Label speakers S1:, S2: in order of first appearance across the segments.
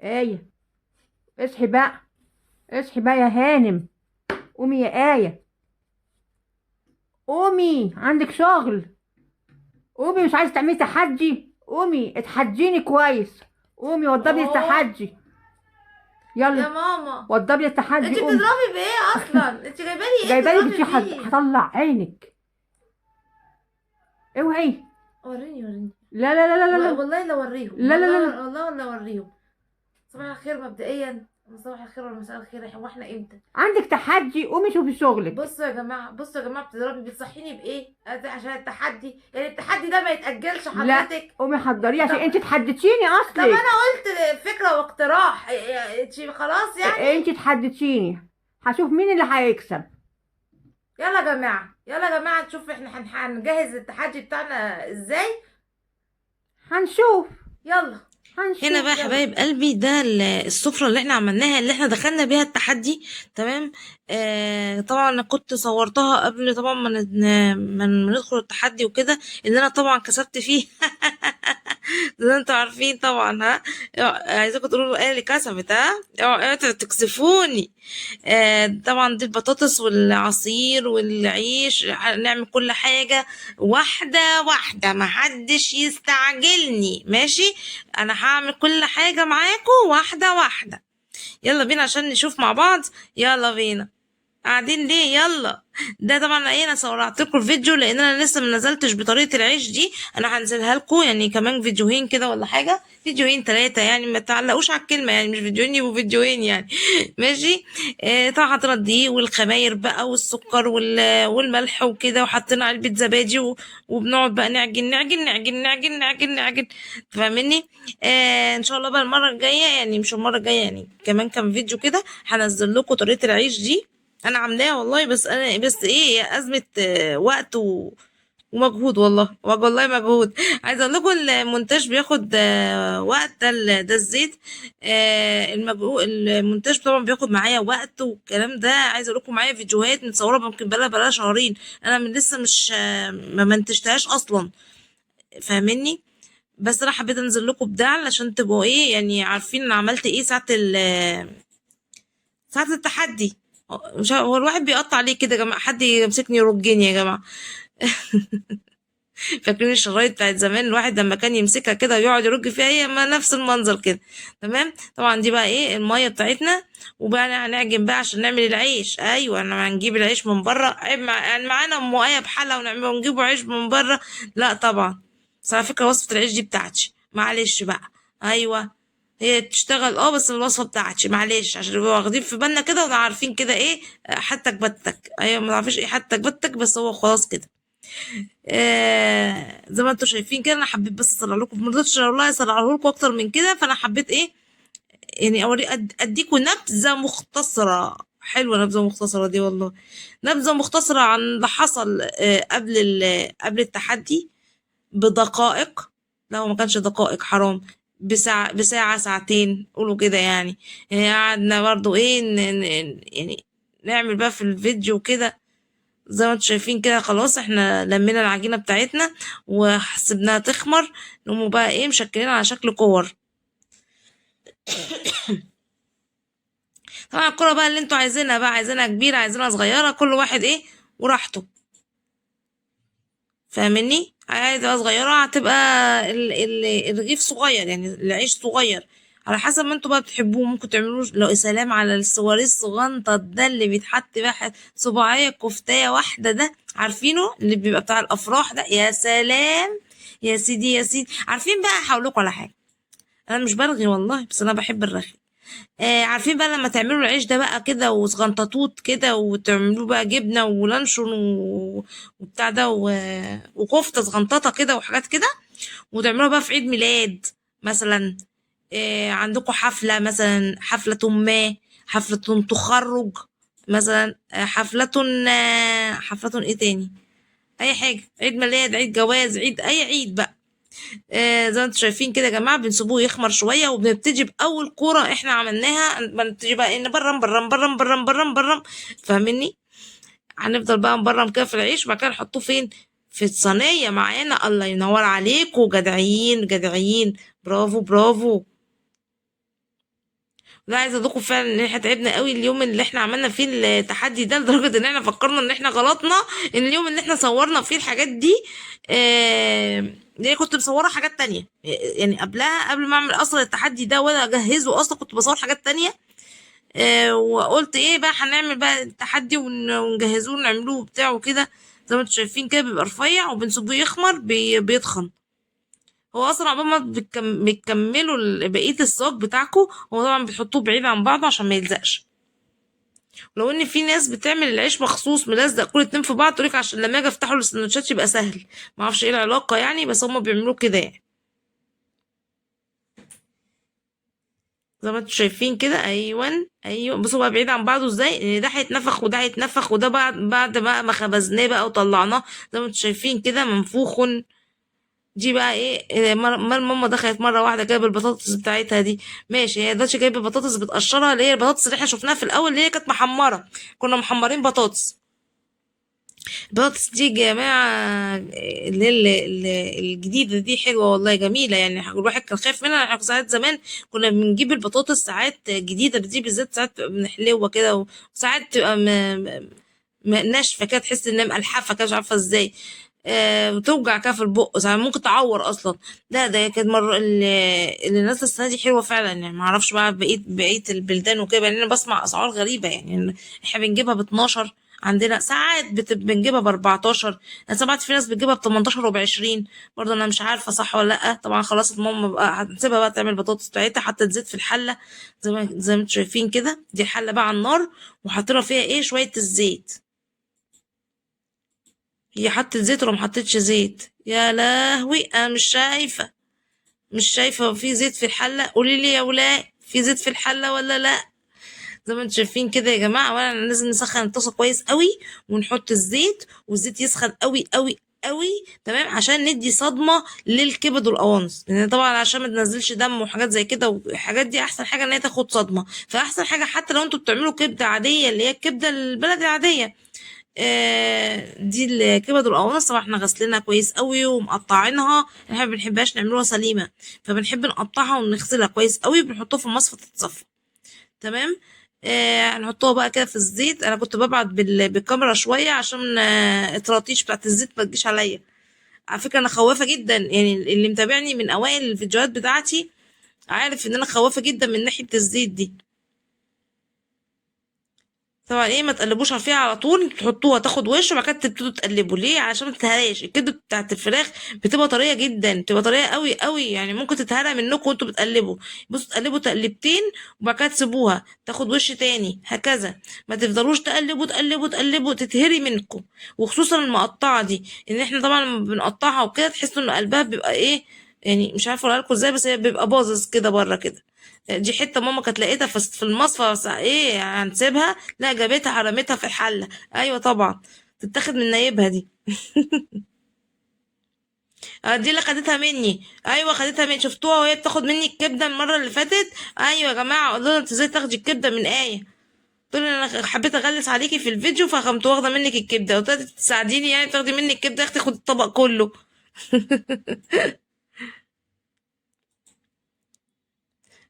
S1: آية، اصحي بقى، اصحي بقى يا هانم. قومي يا آية، قومي عندك شغل. قومي، مش عايزة تعملي تحدي؟ قومي اتحديني كويس. قومي وضبي
S2: اه
S1: التحدي.
S2: يا
S1: يلا،
S2: ماما،
S1: وضبي التحدي،
S2: انت
S1: قومي.
S2: بتضربي بايه اصلا؟ انت جايبالي ايه
S1: جايبالك
S2: تضربي
S1: في
S2: بيه؟
S1: هطلع عينك. اوعي.
S2: وريني وريني.
S1: لا لا لا لا لا لا
S2: والله لا اوريهم،
S1: لا لا لا لا.
S2: والله والله لا اوريهم. صباح الخير مبدئيا، صباح الخير ولا مساء الخير، هو احنا امتى؟
S1: عندك تحدي، قومي شوفي شغلك.
S2: بصوا يا جماعه، بصوا يا جماعه، بتصحيني بايه؟ عشان التحدي؟ يعني التحدي ده ما يتاجلش
S1: لا،
S2: حضرتك؟
S1: قومي حضريه عشان
S2: طب
S1: انت تحددتيني
S2: طب انا
S1: اصلك.
S2: قلت فكره واقتراح، خلاص
S1: انت
S2: يعني.
S1: تحددتيني. هشوف مين اللي هيكسب.
S2: يلا يا جماعه، يلا يا جماعه، نشوف احنا هنجهز التحدي بتاعنا ازاي.
S1: هنشوف.
S2: يلا.
S1: هنشوف.
S3: هنا بقى يا
S2: يلا.
S3: حبايب قلبي، ده السفرة اللي احنا عملناها، اللي احنا دخلنا بيها التحدي. تمام. طبعا انا كنت صورتها قبل طبعا ما ندخل التحدي وكده، اللي انا طبعا كسبت فيه. ده انتوا عارفين طبعا، ها. عايزاكم تقولوا ايه اللي كسبت، ها، اوعوا تكسفوني. طبعا دي البطاطس والعصير والعيش، هنعمل كل حاجة واحدة واحدة، محدش يستعجلني، ماشي. انا هعمل كل حاجة معاكم واحدة واحدة. يلا بينا عشان نشوف مع بعض. يلا بينا. قاعدين ليه؟ يلا. ده طبعا ايه، انا صورت لكم الفيديو لان انا لسه ما نزلتش بطريقه العيش دي. انا هنزلها لكم يعني كمان فيديوهين كده ولا حاجه، فيديوهين ثلاثه يعني، ما تعلقوش على الكلمه يعني، مش فيديوهين يبقوا فيديوهين يعني. ماشي. طبعا حطينا الدقيق والخماير بقى والسكر والملح وكده، وحطينا علبه زبادي وبنقعد بقى نعجن نعجن نعجن نعجن نعجن نعجن. فاهمني؟ ان شاء الله بقى المره الجايه، يعني مش المره الجايه يعني، كمان كام فيديو كده هنزل لكم طريقه العيش دي. انا عاملاها والله، بس انا بس ايه، هي ازمه وقت ومجهود، والله مجهود. عايزه اقول لكم المونتاج بياخد وقت، ده الزيت. المجهود المونتاج طبعا بياخد معايا وقت والكلام ده. عايزه اقول لكم معايا فيديوهات متصوره ممكن بقالها شهرين، انا من لسه مش ما منتجتهاش اصلا. فاهمني؟ بس انا حبيت انزل لكم بده علشان تبقوا ايه يعني، عارفين انا عملت ايه ساعة التحدي. مش هو الواحد بيقطع ليه كده يا جماعة؟ حد يمسكني يرجني يا جماعة. فاكرين الشرايط بتاعت زمان، الواحد لما كان يمسكها كده ويقعد يرج فيها، هي ما نفس المنظر كده. تمام. طبعا دي بقى ايه المية بتاعتنا. وبقى هنعجن بقى عشان نعمل العيش. ايوه، انا هنجيب العيش من بره؟ عيب يعني معانا ام ايه بحالها ونجيبه عيش من بره؟ لا طبعا. بس على فكرة وصفة العيش دي بتاعتي، معلش بقى. ايوه. هي تشتغل بس الوصفة بتاعتي، معلش، عشان نبقى واخدين في بالنا كده وعارفين كده ايه. حتى بتك، ايوه، ما تعرفيش ايه حتى بتك، بس هو خلاص كده. زي ما انتم شايفين كده، انا حبيت بس اصنع لكم، ما رضيتش والله اصنعه لكم اكتر من كده، فانا حبيت ايه يعني، اوري اديكم نبذه مختصره حلوه. نبذه مختصره دي والله، نبذه مختصره عن اللي حصل قبل التحدي بدقائق. لا هو ما كانش دقائق، حرام. بساعة ساعتين قولوا كده يعني. قعدنا برضو ايه يعني نعمل بقى في الفيديو كده. زي ما انتم شايفين كده، خلاص احنا لمينا العجينة بتاعتنا وسيبناها تخمر. نقوموا بقى ايه مشكلين على شكل كور. طبعا الكرة بقى اللي انتوا عايزينها بقى، عايزينها كبيرة عايزينها صغيرة، كل واحد ايه وراحته. فاهمني؟ عايزة بقى صغيرة هتبقى الرغيف صغير يعني، العيش صغير، على حسب ما انتوا بقى بتحبوه. ممكن تعملوه لو سلام على السواريه الصغنطة ده اللي بيتحط بقى صباعية كفتاية واحدة، ده عارفينه اللي بيبقى بتاع الأفراح ده، يا سلام. يا سيدي يا سيدي، عارفين بقى هقولكوا على حاجة. أنا مش برغي والله، بس أنا بحب الرغي. عارفين بقى لما تعملوا العيش ده بقى كده وصغنططوط كده، وتعملوه بقى جبنة ولانشون وبتاع ده وكفتة صغنططة كده وحاجات كده، وتعملوها بقى في عيد ميلاد مثلا. عندكم حفلة مثلا، حفلة ما، حفلة تخرج مثلا، حفلة ايه تاني، اي حاجة، عيد ميلاد، عيد جواز، عيد، اي عيد بقى. زي ما انتم شايفين كده يا جماعه، بنسيبوه يخمر شويه، وبنبتدي باول كوره احنا عملناها، بنبتدي بقى ان برم برم برم برم برم برم. فاهمني؟ هنفضل بقى نبرم كده في العيش، وبعد كده نحطوه فين؟ في الصينيه معانا. الله ينور عليكم، جدعين جدعين، برافو برافو. لا عايزه ادوكم فعلا ان احنا تعبنا قوي اليوم اللي احنا عملنا فيه التحدي ده، لدرجه ان احنا فكرنا ان احنا غلطنا ان اليوم اللي احنا صورنا فيه الحاجات دي ليه كنت مصوره حاجات تانية. يعني قبلها، قبل ما اعمل اصلا التحدي ده ولا اجهزه اصلا، كنت بصور حاجات تانية. وقلت ايه بقى، هنعمل بقى التحدي ونجهزوه ونعملوه وبتاع وكده. زي ما انتم شايفين كده بيبقى رفيع وبنسيبه يخمر بيتخن. هو اصلا عقبال ما بتكملوا بقيه الصاج بتاعكم، هو طبعا بتحطوه بعيد عن بعضه عشان ما يلزقش. ولو ان في ناس بتعمل العيش مخصوص ملزق كل اتنين في بعض، تقولك عشان لما اجي افتحه السندوتشات يبقى سهل. ما اعرفش ايه العلاقه يعني، بس هم بيعملوه كده يعني. زي ما انتم شايفين كده. ايوه بصوا بقى بعيد عن بعضه ازاي، ان ده هيتنفخ وده هيتنفخ، وده بعد بقى ما خبزناه بقى وطلعناه. زي ما انتم شايفين كده منفوخ. دي بقى ايه، ماما دخلت مره واحده جايبه البطاطس بتاعتها دي. ماشي، هي دلوقتي جايبه بطاطس بتقشرها، اللي هي البطاطس اللي احنا شفناها في الاول اللي هي كانت محمره. كنا محمرين بطاطس. البطاطس دي يا جماعه اللي هي الجديده دي حلوه والله، جميله يعني. الواحد كان خايف منها. احنا ساعات زمان كنا بنجيب البطاطس ساعات جديده دي بالذات، ساعات تبقى بنحلوها كده، وساعات تبقى ناشفه كده، تحس انها مقلحفه كده، مش عارفه ازاي. بتوجع كده في البق ساعات، ممكن تعور اصلا. لا ده كانت مره اللي نازله السنه دي حلوه فعلا يعني. ما اعرفش بقى بقيه البلدان وكده يعني. انا بسمع اسعار غريبه يعني، احنا بنجيبها ب 12 عندنا، ساعات بنجيبها ب 14. انا سمعت في ناس بتجيبها ب 18 وب 20. برضه انا مش عارفه صح ولا لا. طبعا خلاص ماما بقى هنسيبها بقى تعمل البطاطس بتاعتها، حطت زيت في الحله. زي ما انتم شايفين كده. دي الحله بقى على النار، وحاطين فيها ايه شويه الزيت. هي حطت زيت ولا محطتش زيت؟ يا لهوي انا مش شايفه في زيت في الحله. قولي لي يا ولاء، في زيت في الحله ولا لا؟ زي ما انتم شايفين كده يا جماعه. اولا لازم نسخن الطاسه كويس قوي ونحط الزيت، والزيت يسخن قوي قوي قوي، تمام، عشان ندي صدمه للكبد والقوانص. لان طبعا عشان ما تنزلش دم وحاجات زي كده، والحاجات دي احسن حاجه ان هي تاخد صدمه. فاحسن حاجه حتى لو انتوا بتعملوا كبده عاديه اللي هي الكبده البلدي العاديه، دي الكبد والقوانص طبعا احنا غسلينها كويس قوي ومقطعينها. احنا ما بنحبهاش نعملوها سليمه، فبنحب نقطعها ونغسلها كويس قوي، وبنحطها في المصفى تتصفى. تمام. هنحطها بقى كده في الزيت. انا كنت ببعد بالكاميرا شويه عشان الطراطيش بتاعت الزيت ما تجيش عليا. على فكره انا خوافه جدا يعني، اللي متابعني من اوائل الفيديوهات بتاعتي عارف ان انا خوافه جدا من ناحيه الزيت دي. طبعا ايه، ما تقلبوش فيها على طول، تحطوها تاخد وش وبعد كده تبتدوا تقلبوا. ليه؟ علشان ما تتهراش. الكبده بتاعت الفراخ بتبقى طريه جدا، بتبقى طريه قوي قوي يعني، ممكن تتهرى منكم وانتوا بتقلبوا. بصوا تقلبوا تقلبتين وبعد كده تسيبوها تاخد وش تاني، هكذا. ما تفضلوش تقلبوا تقلبوا تقلبوا، تتهري منكم. وخصوصا المقطعه دي، ان احنا طبعا لما بنقطعها وكده تحسوا ان قلبها بيبقى ايه يعني، مش عارفه اقول لكم ازاي، بس هي بيبقى باظظ كده بره كده. دي حته ماما كانت لقيتها في المصفى، بس ايه هنسيبها؟ لا جابتها رميتها في الحله. ايوه طبعا تتاخد من نايبها دي. دي اللي خدتها مني. ايوه خدتها مني، شفتوها وهي بتاخد مني الكبده المره اللي فاتت. ايوه يا جماعه قولوا لها انت ازاي تاخدي الكبده من ايه. قلت لها انا حبيت اغلس عليكي في الفيديو فقمت واخده منك الكبده. قلت لها تساعديني يعني تاخدي مني الكبده يا اختي، خدي الطبق كله.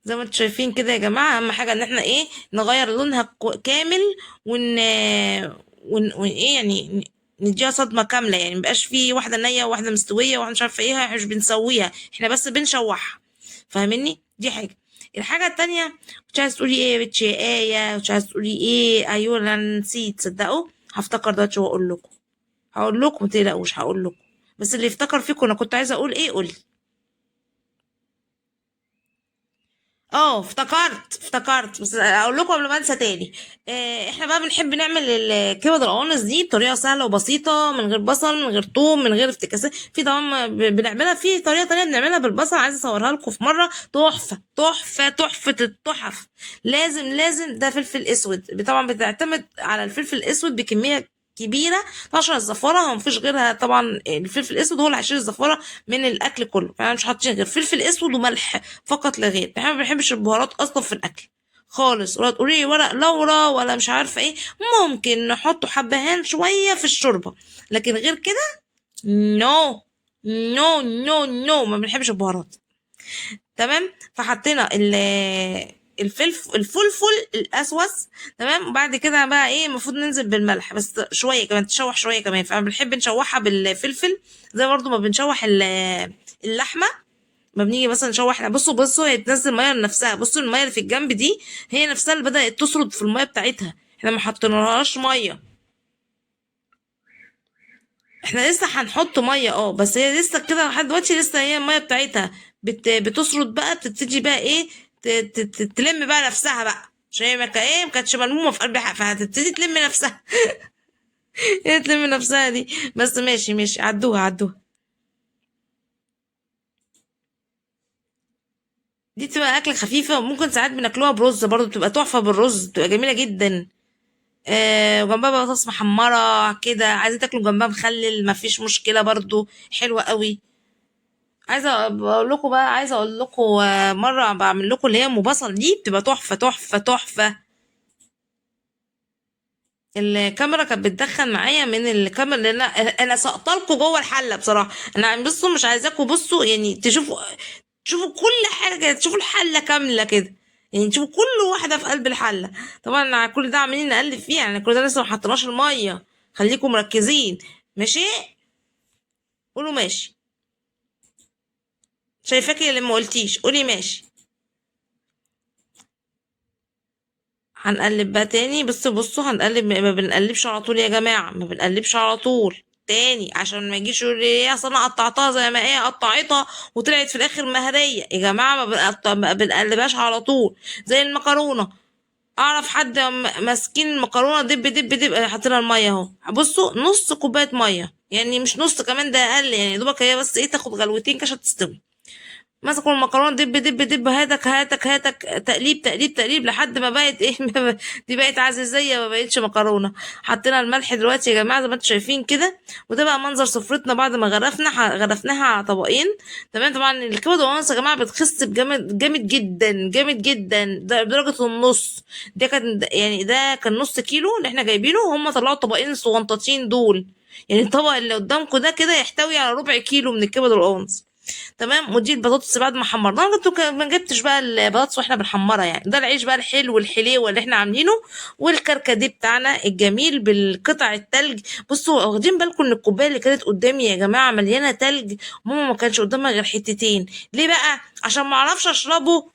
S3: زي ما انتم شايفين كده يا جماعه. اهم حاجه ان احنا ايه، نغير لونها كامل، ون ايه يعني، نديها صدمه كامله يعني. مبقاش فيه واحده نيه وواحده مستويه وواحده مش عارفه ايه. احنا مش بنسويها، احنا بس بنشوحها. فاهميني؟ دي حاجه. الحاجه التانية، مش عايز تقولي ايه يا بنتي يا ايه؟ مش عايز تقولي ايه؟ ايوه انا نسيت تصدقوا. هفتكر دلوقتي واقول لكم. هقول لكم متقلقوش، هقول لكم. بس اللي يفتكر فيكم انا كنت عايزه اقول ايه قولي. افتكرت بس اقول لكم قبل ما انسى تاني. احنا بقى بنحب نعمل الكبد القوانص دي بطريقه سهله وبسيطه، من غير بصل، من غير ثوم، من غير افتكاسات. في طبعا بنعملها في طريقه تانية بنعملها بالبصل، عايزه اصورها لكم في مره. تحفه تحفه تحفه التحف. لازم ده فلفل اسود. طبعا بتعتمد على الفلفل الاسود بكميه كبيره عشان الزفاره. هو مفيش غيرها طبعا، الفلفل الاسود هو اللي هيشيل الزفاره من الاكل كله. فاحنا مش حاطين غير فلفل اسود وملح فقط لا غير. احنا ما بنحبش البهارات اصلا في الاكل خالص. ولا تقولي لي ورق لورا ولا مش عارفه ايه. ممكن نحطه حبهان شويه في الشوربه، لكن غير كده نو نو نو نو، ما بنحبش البهارات. تمام. فحطينا الفلفل الاسود، تمام. وبعد كده بقى ايه المفروض ننزل بالملح بس شويه كمان، تشوح شويه كمان. فانا بنحب نشوحها بالفلفل زي برضو ما بنشوح اللحمه. ما بنيجي مثلا نشوح، بصوا هي بتنزل ميه لنفسها. بصوا الميه اللي في الجنب دي هي نفسها اللي بدأت تسرد في الميه بتاعتها، احنا ما حطينالهاش ميه. احنا لسه هنحط ميه بس هي لسه كده لحد دلوقتي لسه هي الميه بتاعتها بتسرد بقى، بتبتدي بقى ايه تلم بقى نفسها بقى، عشان هي ما كانتش ملمومه في قلب فهتبتدي تلم نفسها. هي تلم نفسها دي بس. ماشي عدوها. دي تبقى أكلة خفيفة، وممكن ساعات بناكلوها برز برضه، بتبقى تحفة بالرز، بتبقى جميلة جدا. وجنبها بطاطس محمرة كده، عايزة تاكلوا جنبها مخلل مفيش مشكلة برضه، حلوة قوي. عايزة اقول لكم مرة بعمل لكم اللي هي ام بصل دي، بتبقى تحفة. الكاميرا كانت بتدخن معايا من الكاميرا، لان انا سقطلكوا جوه الحله بصراحه. انا بصوا مش عايزاكم بصوا يعني تشوفوا كل حاجه، تشوفوا الحله كامله كده، يعني تشوفوا كل واحده في قلب الحله. طبعا كل ده عاملين نقلب فيه، يعني كل ده لسه ما حطيناش الميه، خليكم مركزين. ماشي، قولوا ماشي. شايفاكي اللي ما قلتيش قولي ماشي. هنقلب بقى تاني. بصوا هنقلب، ما بنقلبش على طول يا جماعة، ما بنقلبش على طول تاني، عشان ما يجيش يقول لي ايه اصل انا قطعتها زي ما هي قطعتها وطلعت في الاخر مهرية. يا جماعة ما بنقلبهاش على طول زي المكرونة. اعرف حد ماسكين المكرونة دب حاطينها المية اهو. بصوا نص كوباية مية، يعني مش نص كمان، ده اقل، يعني دوبك هي بس ايه تاخد غلوتين كده عشان تستوي. مسكوا المكرونه دب هاتك تقليب لحد ما بقت ايه دي بقت عزيزيه، ما بقتش مكرونه. حطينا الملح دلوقتي يا جماعه زي ما انتم شايفين كده. وده بقى منظر سفرتنا بعد ما غرفناها على طبقين. تمام. طبعا الكبد والقوانص يا جماعه بتخس جامد جدا بدرجه النص. ده كان نص كيلو اللي احنا جايبينه، هم طلعوا طبقين صغنطاطين دول. يعني الطبق اللي قدامكم ده كده يحتوي على ربع كيلو من الكبد والقوانص. تمام. ودي البطاطس بعد ما حمرناها، ما جبتش بقى البطاطس واحنا بنحمرها، يعني ده العيش بقى الحلو الحليوه اللي احنا عاملينه، والكركديه بتاعنا الجميل بالقطع التلج. بصوا واخدين بالكم ان الكوبايه اللي كانت قدامي يا جماعه مليانه تلج، ماما ما كانش قدامها غير حتتين. ليه بقى؟ عشان ما اعرفش اشربه